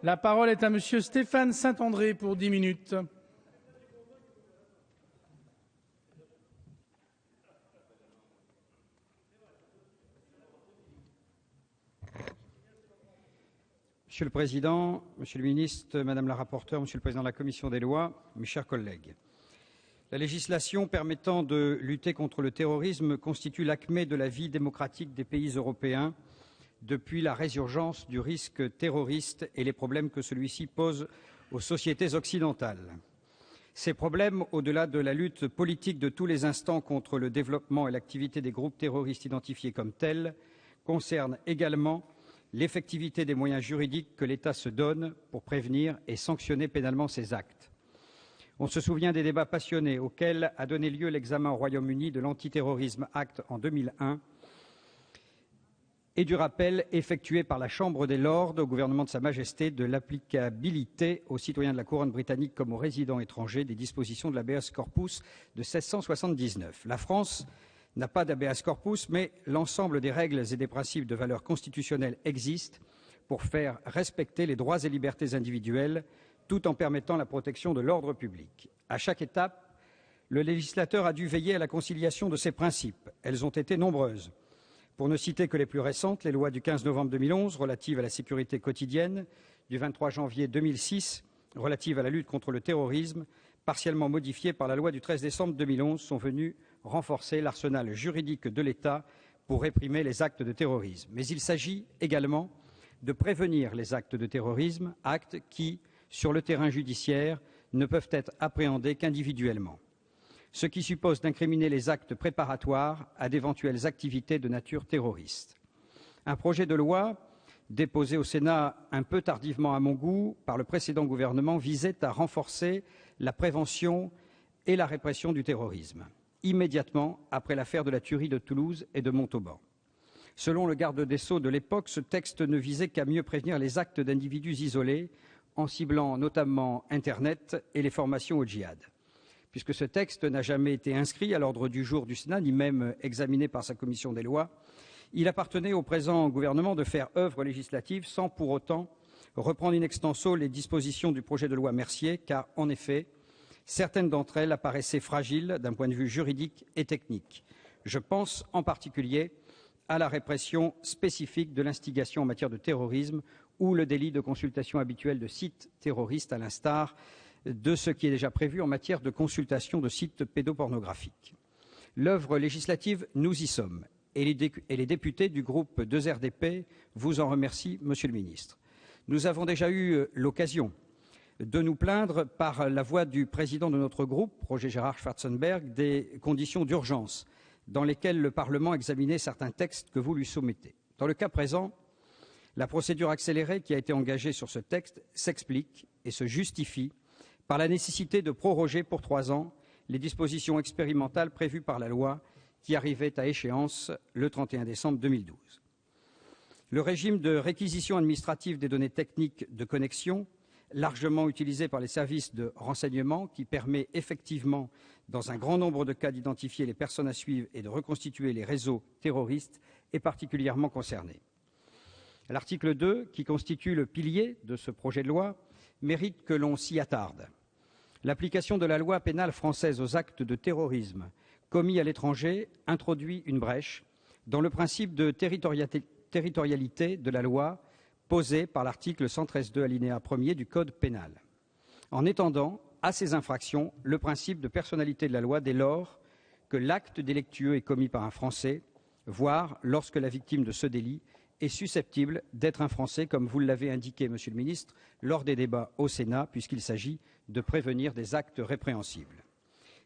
La parole est à Monsieur Stéphane Saint-André pour 10 minutes. Monsieur le Président, Monsieur le Ministre, Madame la rapporteure, Monsieur le Président de la Commission des lois, mes chers collègues. La législation permettant de lutter contre le terrorisme constitue l'acmé de la vie démocratique des pays européens depuis la résurgence du risque terroriste et les problèmes que celui-ci pose aux sociétés occidentales. Ces problèmes, au-delà de la lutte politique de tous les instants contre le développement et l'activité des groupes terroristes identifiés comme tels, concernent également l'effectivité des moyens juridiques que l'État se donne pour prévenir et sanctionner pénalement ces actes. On se souvient des débats passionnés auxquels a donné lieu l'examen au Royaume-Uni de l'Antiterrorisme Act en 2001 et du rappel effectué par la Chambre des Lords au gouvernement de Sa Majesté de l'applicabilité aux citoyens de la couronne britannique comme aux résidents étrangers des dispositions de l'habeas corpus de 1679. La France n'a pas d'habeas corpus, mais l'ensemble des règles et des principes de valeur constitutionnelle existent pour faire respecter les droits et libertés individuelles, tout en permettant la protection de l'ordre public. À chaque étape, le législateur a dû veiller à la conciliation de ces principes. Elles ont été nombreuses. Pour ne citer que les plus récentes, les lois du 15 novembre 2011 relatives à la sécurité quotidienne, du 23 janvier 2006 relatives à la lutte contre le terrorisme, partiellement modifiées par la loi du 13 décembre 2011, sont venues renforcer l'arsenal juridique de l'État pour réprimer les actes de terrorisme. Mais il s'agit également de prévenir les actes de terrorisme, actes qui, sur le terrain judiciaire, ne peuvent être appréhendés qu'individuellement, ce qui suppose d'incriminer les actes préparatoires à d'éventuelles activités de nature terroriste. Un projet de loi déposé au Sénat un peu tardivement à mon goût par le précédent gouvernement visait à renforcer la prévention et la répression du terrorisme, immédiatement après l'affaire de la tuerie de Toulouse et de Montauban. Selon le garde des Sceaux de l'époque, ce texte ne visait qu'à mieux prévenir les actes d'individus isolés, en ciblant notamment Internet et les formations au djihad. Puisque ce texte n'a jamais été inscrit à l'ordre du jour du Sénat, ni même examiné par sa commission des lois, il appartenait au présent gouvernement de faire œuvre législative sans pour autant reprendre in extenso les dispositions du projet de loi Mercier, car, en effet, certaines d'entre elles apparaissaient fragiles d'un point de vue juridique et technique. Je pense en particulier à la répression spécifique de l'instigation en matière de terrorisme ou le délit de consultation habituelle de sites terroristes, à l'instar de ce qui est déjà prévu en matière de consultation de sites pédopornographiques. L'œuvre législative, nous y sommes, et les députés du groupe 2RDP vous en remercient, Monsieur le Ministre. Nous avons déjà eu l'occasion de nous plaindre par la voix du président de notre groupe, Roger Gérard Schwarzenberg, des conditions d'urgence dans lesquelles le Parlement examinait certains textes que vous lui soumettez. Dans le cas présent, la procédure accélérée qui a été engagée sur ce texte s'explique et se justifie par la nécessité de proroger pour 3 ans les dispositions expérimentales prévues par la loi qui arrivaient à échéance le 31 décembre 2012. Le régime de réquisition administrative des données techniques de connexion, largement utilisé par les services de renseignement, qui permet effectivement, dans un grand nombre de cas, d'identifier les personnes à suivre et de reconstituer les réseaux terroristes, est particulièrement concerné. L'article 2, qui constitue le pilier de ce projet de loi, mérite que l'on s'y attarde. L'application de la loi pénale française aux actes de terrorisme commis à l'étranger introduit une brèche dans le principe de territorialité de la loi posé par l'article 113.2 alinéa 1er du Code pénal, en étendant à ces infractions le principe de personnalité de la loi dès lors que l'acte délictueux est commis par un Français, voire lorsque la victime de ce délit est susceptible d'être un Français, comme vous l'avez indiqué, Monsieur le Ministre, lors des débats au Sénat, puisqu'il s'agit de prévenir des actes répréhensibles.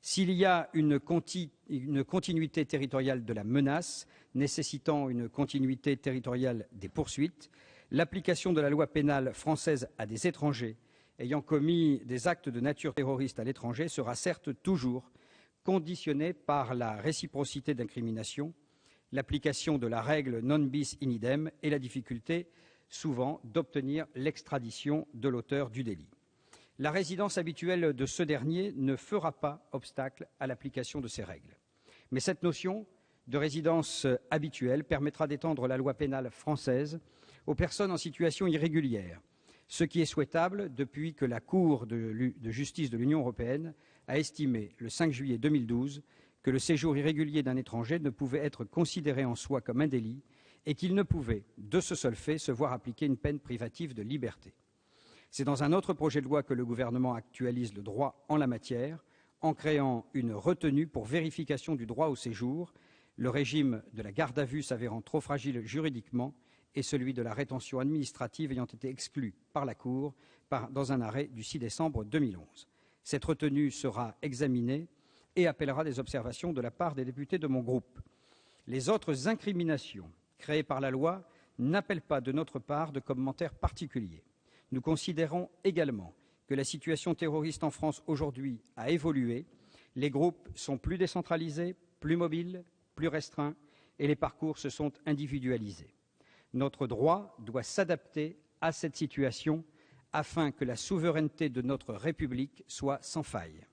S'il y a une continuité territoriale de la menace, nécessitant une continuité territoriale des poursuites, l'application de la loi pénale française à des étrangers ayant commis des actes de nature terroriste à l'étranger sera certes toujours conditionnée par la réciprocité d'incrimination, l'application de la règle non bis in idem et la difficulté souvent d'obtenir l'extradition de l'auteur du délit. La résidence habituelle de ce dernier ne fera pas obstacle à l'application de ces règles. Mais cette notion de résidence habituelle permettra d'étendre la loi pénale française aux personnes en situation irrégulière, ce qui est souhaitable depuis que la Cour de justice de l'Union européenne a estimé, le 5 juillet 2012, que le séjour irrégulier d'un étranger ne pouvait être considéré en soi comme un délit et qu'il ne pouvait, de ce seul fait, se voir appliquer une peine privative de liberté. C'est dans un autre projet de loi que le gouvernement actualise le droit en la matière, en créant une retenue pour vérification du droit au séjour, le régime de la garde à vue s'avérant trop fragile juridiquement et celui de la rétention administrative ayant été exclu par la Cour dans un arrêt du 6 décembre 2011. Cette retenue sera examinée et appellera des observations de la part des députés de mon groupe. Les autres incriminations créées par la loi n'appellent pas de notre part de commentaires particuliers. Nous considérons également que la situation terroriste en France aujourd'hui a évolué. Les groupes sont plus décentralisés, plus mobiles, plus restreints et les parcours se sont individualisés. Notre droit doit s'adapter à cette situation afin que la souveraineté de notre République soit sans faille.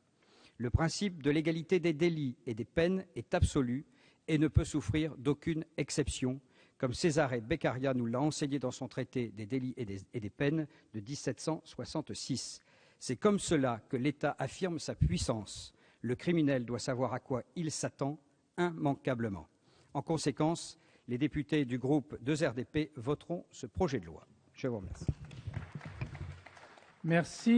Le principe de l'égalité des délits et des peines est absolu et ne peut souffrir d'aucune exception, comme Cesare Beccaria nous l'a enseigné dans son traité des délits et des peines de 1766. C'est comme cela que l'État affirme sa puissance. Le criminel doit savoir à quoi il s'attend immanquablement. En conséquence, les députés du groupe 2RDP voteront ce projet de loi. Je vous remercie. Merci.